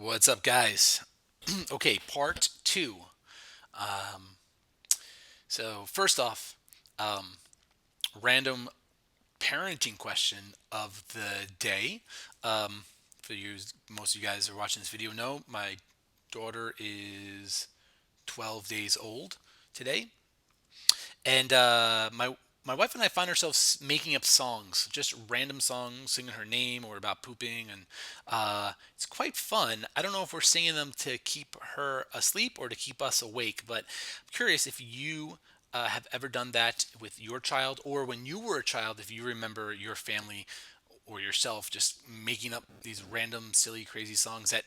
What's up, guys? Okay, part two. Um, so, first off, um, random parenting question of the day. For you, most of you guys who are watching this video know my daughter is 12 days old today, and my wife and I find ourselves making up songs, just random songs, singing her name or about pooping, and it's quite fun. I don't know if we're singing them to keep her asleep or to keep us awake, but I'm curious if you have ever done that with your child, or when you were a child, if you remember your family or yourself just making up these random, silly, crazy songs that,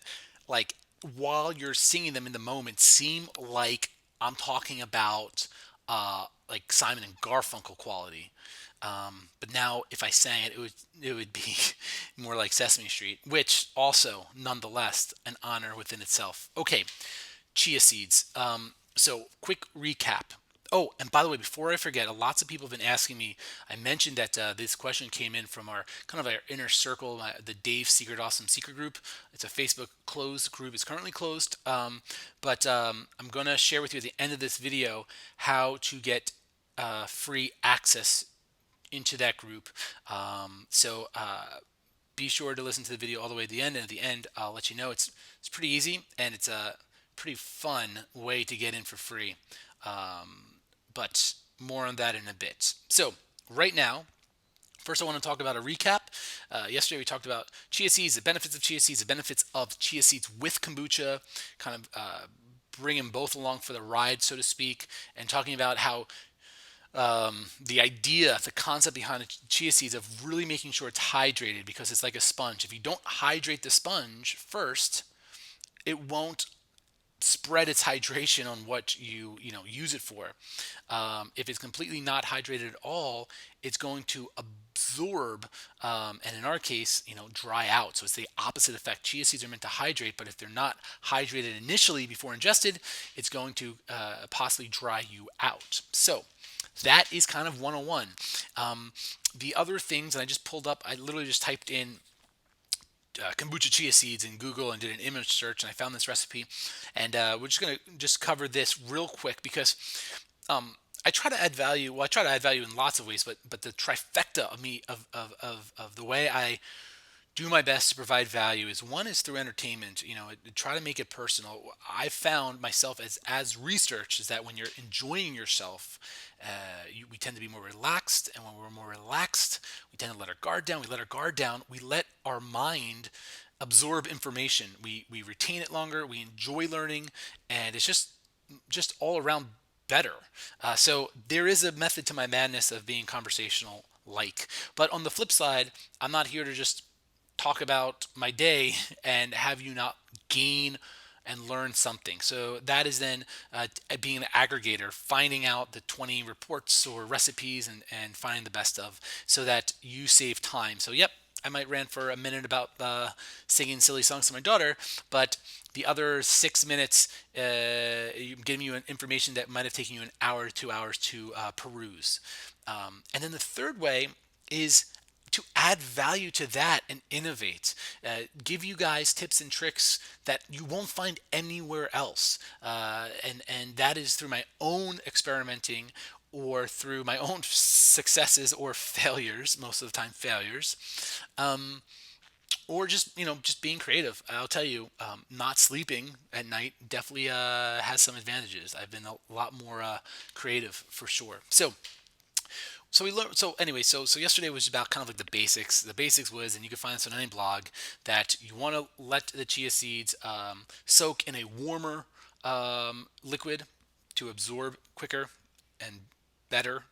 like, while you're singing them in the moment, seem like I'm talking about like Simon and Garfunkel quality. But now, if I sang it, it would be more like Sesame Street, which also, nonetheless, an honor within itself. Okay, chia seeds. So, quick recap. Oh, and by the way, before I forget, lots of people have been asking me. I mentioned that this question came in from our kind of our inner circle, the Dave Secret Awesome Secret Group. It's a Facebook closed group. It's currently closed, but I'm going to share with you at the end of this video how to get free access into that group. Be sure to listen to the video all the way to the end. And at the end, I'll let you know it's pretty easy and it's a pretty fun way to get in for free. But more on that in a bit. So right now, first I want to talk about a recap. Yesterday we talked about chia seeds, the benefits of chia seeds, the benefits of chia seeds with kombucha, kind of bringing both along for the ride, so to speak, and talking about how the idea, the concept behind chia seeds of really making sure it's hydrated because it's like a sponge. If you don't hydrate the sponge first, it won't spread its hydration on what you use it for. If it's completely not hydrated at all, it's going to absorb, and in our case, dry out. So it's the opposite effect. Chia seeds are meant to hydrate, but if they're not hydrated initially before ingested, it's going to possibly dry you out. So that is kind of 101. The other things, and I just pulled up, I literally just typed in kombucha chia seeds in Google and did an image search, and I found this recipe. And we're just going to just cover this real quick because I try to add value. Well, I try to add value in lots of ways, but the trifecta of me of the way I do my best to provide value is, one is through entertainment. Try to make it personal. I found myself as research is that when you're enjoying yourself, we tend to be more relaxed, and when we're more relaxed, we tend to let our guard down. We let our guard down. We let our mind absorb information. We retain it longer. We enjoy learning, and it's just all around better. So there is a method to my madness of being conversational like. But on the flip side, I'm not here to just talk about my day and have you not gain and learn something. So that is then being an aggregator, finding out the 20 reports or recipes and finding the best of so that you save time. So, yep, I might rant for a minute about singing silly songs to my daughter, but the other 6 minutes, giving you information that might have taken you an hour, 2 hours to peruse. And then the third way is to add value to that and innovate, give you guys tips and tricks that you won't find anywhere else, and that is through my own experimenting or through my own successes or failures, most of the time failures, or just being creative. I'll tell you, not sleeping at night definitely has some advantages. I've been a lot more creative for sure. So we learned. So anyway, so yesterday was about kind of like the basics. The basics was, and you can find this on any blog, that you want to let the chia seeds soak in a warmer liquid to absorb quicker and better,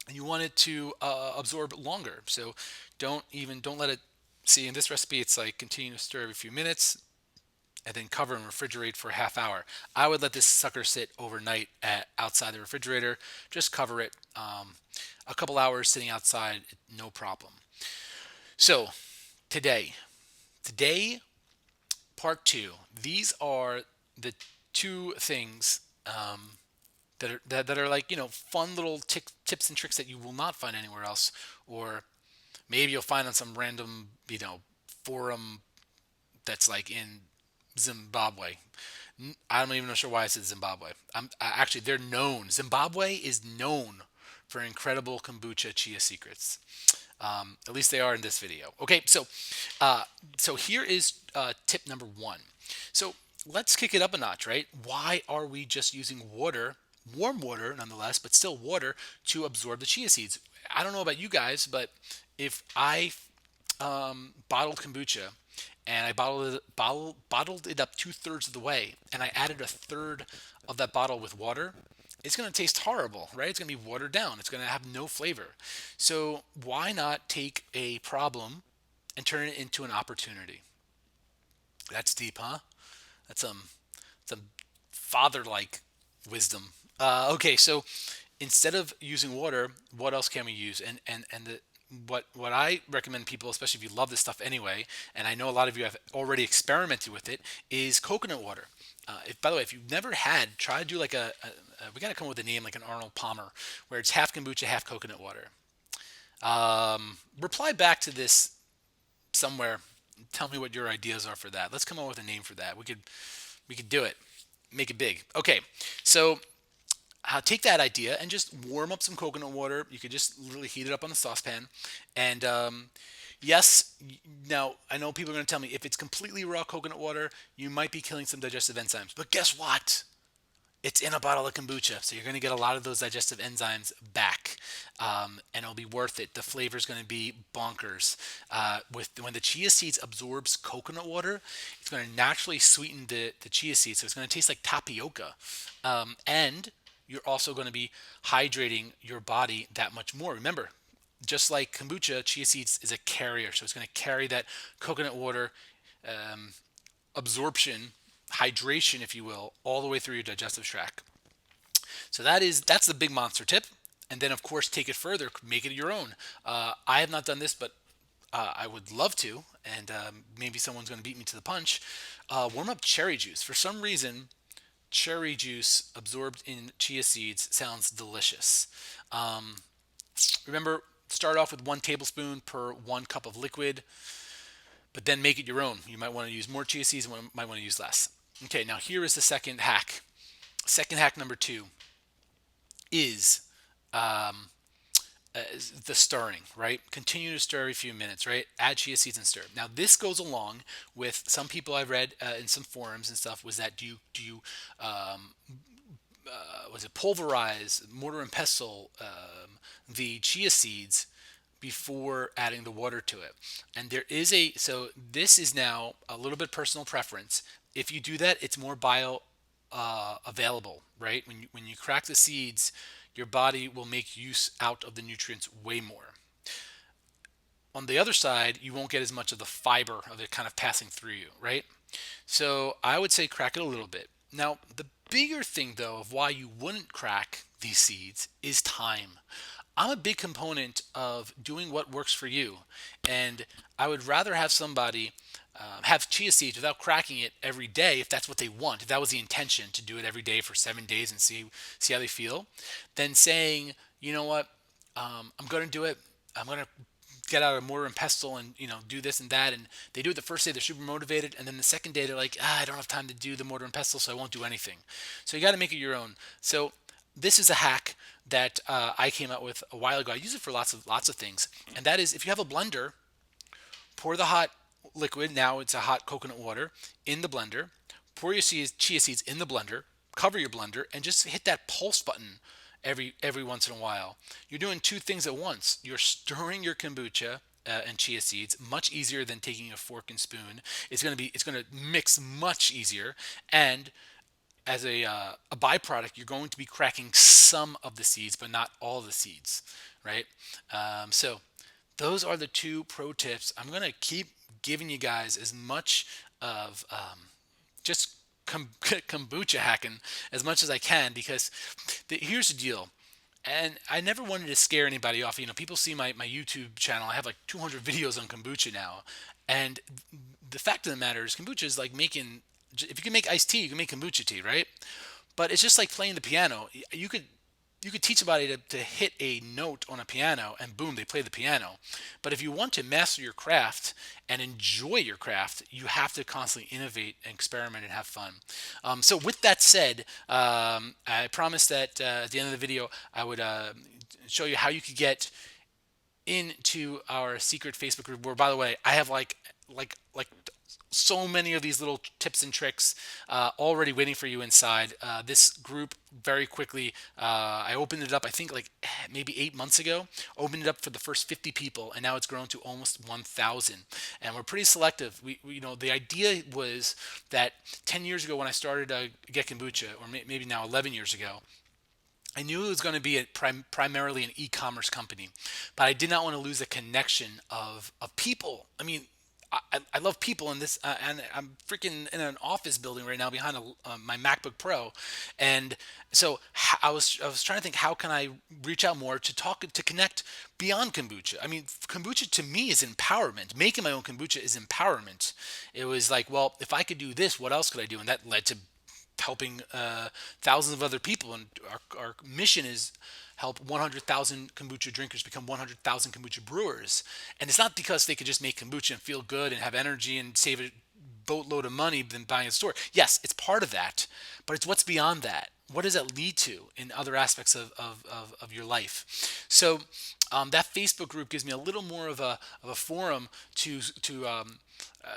and you want it to absorb longer. So don't let it. See, in this recipe, it's like continue to stir every few minutes and then cover and refrigerate for a half hour. I would let this sucker sit overnight outside the refrigerator. Just cover it. A couple hours sitting outside, no problem. So today, part two. These are the two things that are like fun little tips and tricks that you will not find anywhere else, or maybe you'll find on some random forum that's like in Zimbabwe. I don't even know sure why I said Zimbabwe. Actually, they're known. Zimbabwe is known for incredible kombucha chia secrets. At least they are in this video. Okay, uh, so here is tip number one. So let's kick it up a notch, right? Why are we just using water, warm water nonetheless, but still water to absorb the chia seeds? I don't know about you guys, but if I bottled kombucha and I bottled it up 2/3 of the way, and I added a third of that bottle with water, it's going to taste horrible, right? It's going to be watered down. It's going to have no flavor. So why not take a problem and turn it into an opportunity? That's deep, huh? That's some father-like wisdom. Okay, so instead of using water, what else can we use? And the what I recommend people, especially if you love this stuff anyway, and I know a lot of you have already experimented with it, is coconut water. If by the way, if you've never had, try to do like we got to come up with a name like an Arnold Palmer, where it's half kombucha, half coconut water. Reply back to this somewhere. Tell me what your ideas are for that. Let's come up with a name for that. We could do it. Make it big. Okay, so take that idea and just warm up some coconut water. You could just literally heat it up on the saucepan. And yes, now I know people are going to tell me if it's completely raw coconut water, you might be killing some digestive enzymes. But guess what? It's in a bottle of kombucha, so you're going to get a lot of those digestive enzymes back, and it'll be worth it. The flavor is going to be bonkers. With when the chia seeds absorbs coconut water, it's going to naturally sweeten the chia seeds, so it's going to taste like tapioca, and you're also going to be hydrating your body that much more. Remember, just like kombucha, chia seeds is a carrier, so it's going to carry that coconut water um, absorption, hydration, if you will, all the way through your digestive tract. So that's the big monster tip. And then of course take it further, make it your own. I have not done this, but I would love to, and maybe someone's going to beat me to the punch. Warm up cherry juice. For some reason, cherry juice absorbed in chia seeds sounds delicious. Um, Remember, start off with 1 tablespoon per 1 cup of liquid, but then make it your own. You might want to use more chia seeds, and might want to use less. Okay, now here is the second hack. Second hack number two is um, the stirring, right? Continue to stir every few minutes, right? Add chia seeds and stir. Now this goes along with some people I've read in some forums and stuff. Was that do you was it pulverize mortar and pestle the chia seeds before adding the water to it? And there is so this is now a little bit personal preference. If you do that, it's more bio available, right? When you crack the seeds, your body will make use out of the nutrients way more. On the other side, you won't get as much of the fiber of it kind of passing through you, right? So I would say crack it a little bit. Now, the bigger thing though of why you wouldn't crack these seeds is time. I'm a big component of doing what works for you, and I would rather have somebody have chia seeds without cracking it every day if that's what they want. If that was the intention to do it every day for 7 days and see how they feel, than saying, you know what, I'm going to do it. I'm going to get out a mortar and pestle and do this and that, and they do it the first day, they're super motivated, and then the second day they're like, I don't have time to do the mortar and pestle, so I won't do anything. So you got to make it your own. So this is a hack that I came out with a while ago. I use it for lots of things, and that is if you have a blender, pour the hot liquid, now it's a hot coconut water, in the blender, pour your chia seeds in the blender, cover your blender, and just hit that pulse button every once in a while. You're doing two things at once. You're stirring your kombucha and chia seeds much easier than taking a fork and spoon. It's going to mix much easier, and as a byproduct, you're going to be cracking some of the seeds, but not all the seeds, right? So those are the two pro tips. I'm going to keep giving you guys as much of just kombucha hacking as much as I can, because here's the deal. And I never wanted to scare anybody off. People see my YouTube channel. I have like 200 videos on kombucha now. And the fact of the matter is kombucha is like if you can make iced tea, you can make kombucha tea, right? But it's just like playing the piano. You could you could teach somebody to hit a note on a piano and boom, they play the piano. But if you want to master your craft and enjoy your craft, you have to constantly innovate and experiment and have fun. So with that said, I promised that at the end of the video, I would show you how you could get into our secret Facebook group. Where, by the way, I have like so many of these little tips and tricks already waiting for you inside this group. Very quickly, I opened it up. I think like maybe 8 months ago. Opened it up for the first 50 people, and now it's grown to almost 1,000. And we're pretty selective. The idea was that 10 years ago when I started Get Kombucha, or maybe now 11 years ago, I knew it was going to be primarily an e-commerce company, but I did not want to lose the connection of people. I mean, I love people in this, and I'm freaking in an office building right now behind my MacBook Pro, and so I was trying to think, how can I reach out more to talk to connect beyond kombucha. I mean, kombucha to me is empowerment. Making my own kombucha is empowerment. It was like, well, if I could do this, what else could I do? And that led to helping thousands of other people. And our mission is help 100,000 kombucha drinkers become 100,000 kombucha brewers. And it's not because they could just make kombucha and feel good and have energy and save a boatload of money than buying at a store. Yes, it's part of that, but it's what's beyond that. What does that lead to in other aspects of your life? So that Facebook group gives me a little more of a forum to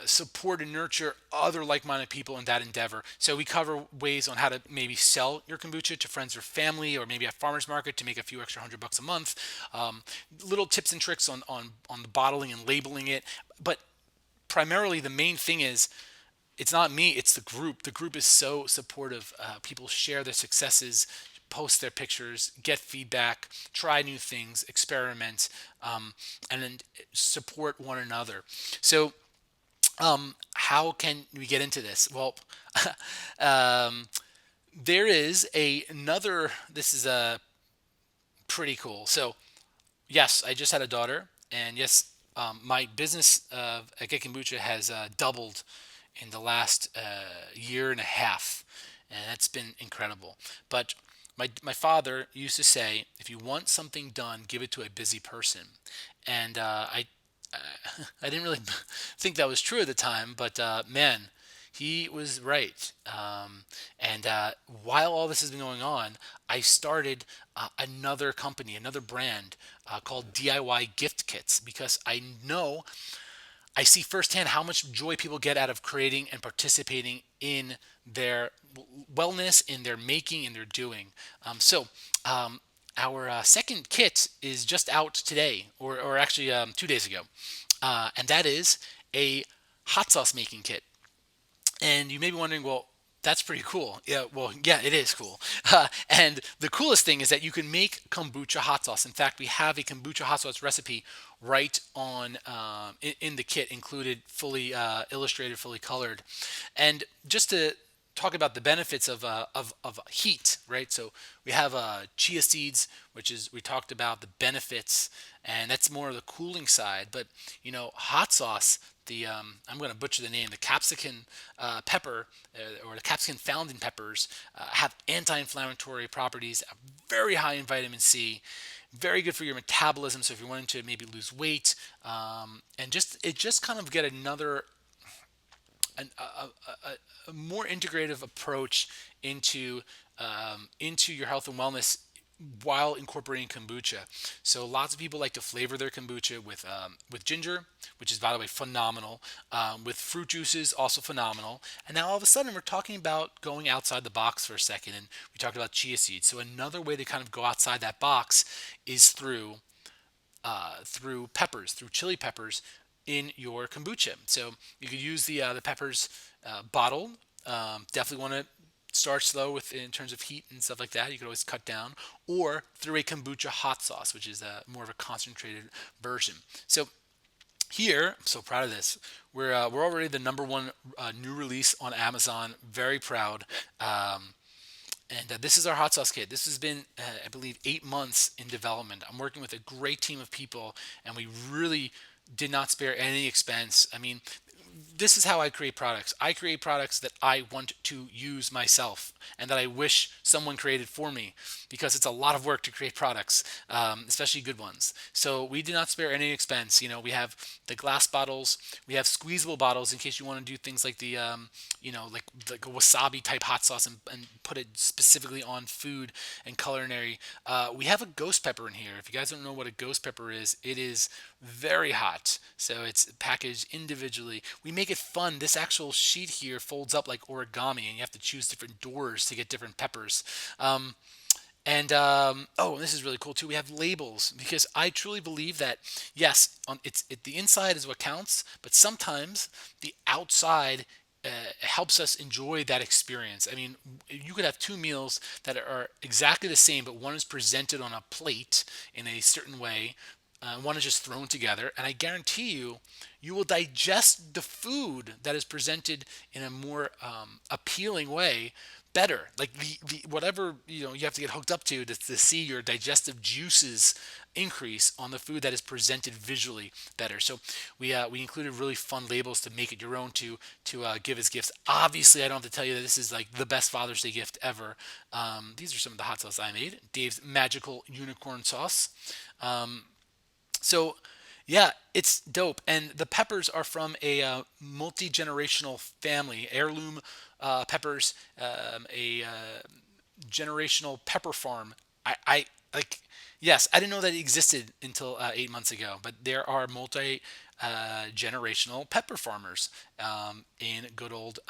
support and nurture other like-minded people in that endeavor. So we cover ways on how to maybe sell your kombucha to friends or family, or maybe at farmers market to make a few extra $100 a month. Little tips and tricks on the bottling and labeling it. But primarily, the main thing is, it's not me, it's the group. The group is so supportive. People share their successes, post their pictures, get feedback, try new things, experiment, and then support one another. So how can we get into this? Well, um, there is another. This is pretty cool. So yes, I just had a daughter, and yes, my business at Get Kombucha has doubled in the last year and a half, and that's been incredible. But my father used to say, if you want something done, give it to a busy person, and I didn't really think that was true at the time, but man, he was right. And while all this has been going on, I started another company, another brand called DIY Gift Kits, because I see firsthand how much joy people get out of creating and participating in their wellness, in their making, in their doing. So our second kit is just out today, or actually 2 days ago, and that is a hot sauce making kit. And you may be wondering, well, that's pretty cool. Yeah, well, yeah, it is cool. And the coolest thing is that you can make kombucha hot sauce. In fact, we have a kombucha hot sauce recipe right on in the kit, included, fully illustrated, fully colored. And just to talk about the benefits of heat, right? So we have chia seeds, which is, we talked about the benefits, and that's more of the cooling side. But hot sauce, the I'm going to butcher the name, the capsicum pepper, or the capsicum found in peppers, have anti-inflammatory properties, very high in vitamin C, very good for your metabolism. So if you're wanting to maybe lose weight, and just kind of get another a more integrative approach into your health and wellness while incorporating kombucha. So lots of people like to flavor their kombucha with ginger, which is, by the way, phenomenal. With fruit juices, also phenomenal. And now all of a sudden we're talking about going outside the box for a second, and we talked about chia seeds. So another way to kind of go outside that box is through peppers, through chili peppers in your kombucha. So you could use the peppers bottled. Definitely want to start slow with, in terms of heat and stuff like that. You could always cut down, or through a kombucha hot sauce, which is more of a concentrated version. So here, I'm so proud of this. We're already the number one new release on Amazon. Very proud. And this is our hot sauce kit. This has been, I believe, 8 months in development. I'm working with a great team of people, and we really did not spare any expense. I mean, this is how I create products. I create products that I want to use myself and that I wish someone created for me, because it's a lot of work to create products, especially good ones. So we do not spare any expense. We have the glass bottles, we have squeezable bottles in case you want to do things like like a wasabi type hot sauce, and put it specifically on food and culinary. We have a ghost pepper in here. If you guys don't know what a ghost pepper is, it is very hot. So it's packaged individually. We make it fun. This actual sheet here folds up like origami, and you have to choose different doors to get different peppers. And this is really cool too. We have labels, because I truly believe that yes, the inside is what counts, but sometimes the outside helps us enjoy that experience. I mean, you could have two meals that are exactly the same, but one is presented on a plate in a certain way. One is just thrown together, and I guarantee you, you will digest the food that is presented in a more appealing way better. Like the whatever you have to get hooked up to see your digestive juices increase on the food that is presented visually better. So we included really fun labels to make it your own, to give as gifts. Obviously, I don't have to tell you that this is like the best Father's Day gift ever. These are some of the hot sauce I made. Dave's Magical Unicorn Sauce. So, yeah, it's dope. And the peppers are from a multi generational family, heirloom peppers, a generational pepper farm. I like, yes, I didn't know that it existed until 8 months ago, but there are multi generational pepper farmers in good old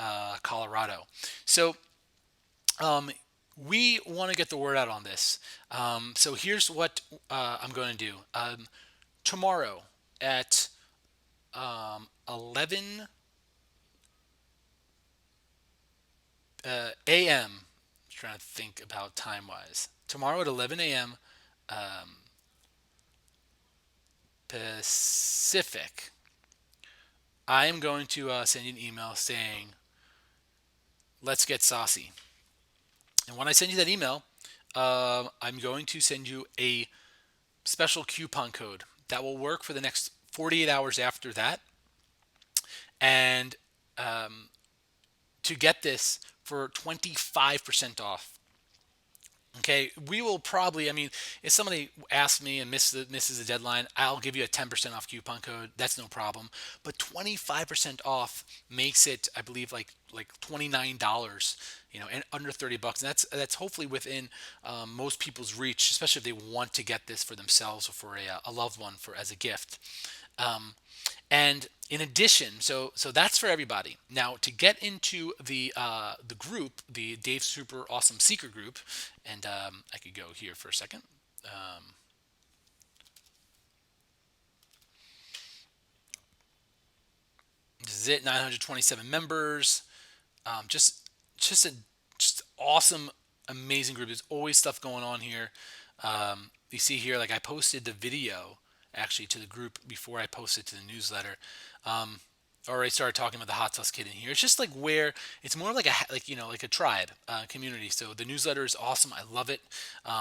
Colorado. So, um, we want to get the word out on this. So, here's what I'm going to do. Tomorrow at 11 a.m. Trying to think about time wise. Tomorrow at 11 a.m. Um, Pacific, I am going to send you an email saying, let's get saucy. And when I send you that email, I'm going to send you a special coupon code that will work for the next 48 hours after that. And to get this for 25% off. Okay, we will probably, I mean, if somebody asks me and misses the deadline, I'll give you a 10% off coupon code. That's no problem. But 25% off makes it, I believe, like $29, and under $30. And that's hopefully within most people's reach, especially if they want to get this for themselves or for a loved one for as a gift. Um, and in addition, so that's for everybody. Now, to get into the group, the Dave Super Awesome Seeker group, and I could go here for a second. Um, this is it. 927 members. Just a just awesome, amazing group. There's always stuff going on here. You see here, like I posted the video actually to the group before I posted to the newsletter. Um, or I started talking about the hot sauce kit in here. It's just like where it's more like like a tribe community. So the newsletter is awesome. I love it.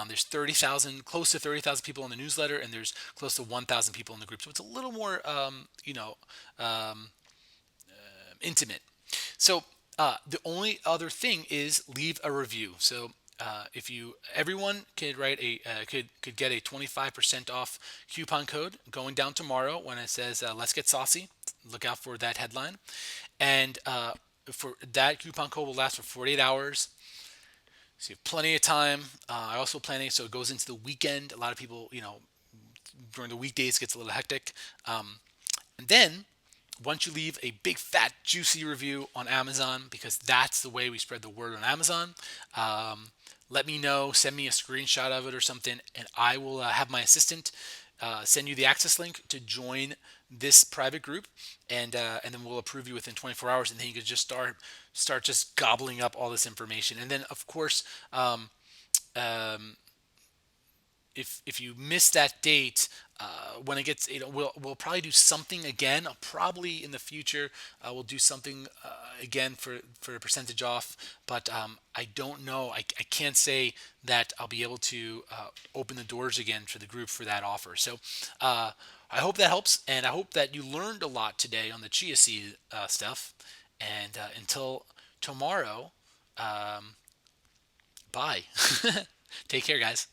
There's 30,000, close to 30,000 people in the newsletter, and there's close to 1,000 people in the group. So it's a little more um, intimate. So the only other thing is leave a review. So if you everyone could write could get a 25% off coupon code going down tomorrow when it says let's get saucy. Look out for that headline, and for that coupon code will last for 48 hours. So you have plenty of time. I also planning so it goes into the weekend. A lot of people, during the weekdays gets a little hectic, and then once you leave a big fat juicy review on Amazon, because that's the way we spread the word on Amazon, let me know, send me a screenshot of it or something, and I will have my assistant send you the access link to join this private group, and then we'll approve you within 24 hours, and then you can just start just gobbling up all this information. And then of course, um, if you miss that date, when it gets, we'll probably do something again. Probably in the future, we'll do something again for a percentage off. But I don't know. I can't say that I'll be able to open the doors again for the group for that offer. So I hope that helps, and I hope that you learned a lot today on the chia seed stuff. And until tomorrow, bye. Take care, guys.